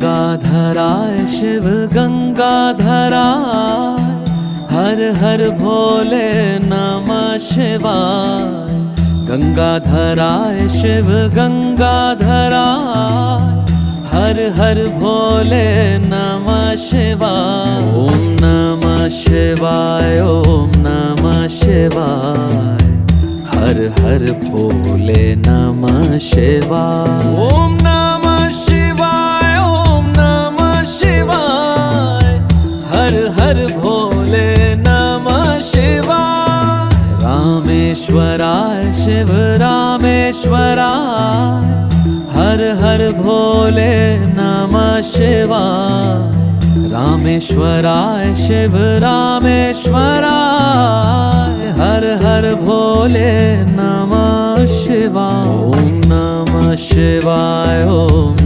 गंगाधराय शिव गंगाधराय, हर हर भोले नमः शिवाय। गंगाधराय शिव गंगाधराय, हर हर भोले नमः शिवाय। ओम नमः शिवाय, ओम नमः शिवाय, हर हर भोले नमः शिवाय। ओम नमः शिवाय, ओम नमः शिवाय, हर हर भोले नमः शिवाय। रामेश्वराय शिव रामेश्वराय, हर हर भोले नमः शिवाय। रामेश्वराय शिव रामेश्वराय, हर हर भोले नमः शिवाय। ओम नमः शिवाय, ओम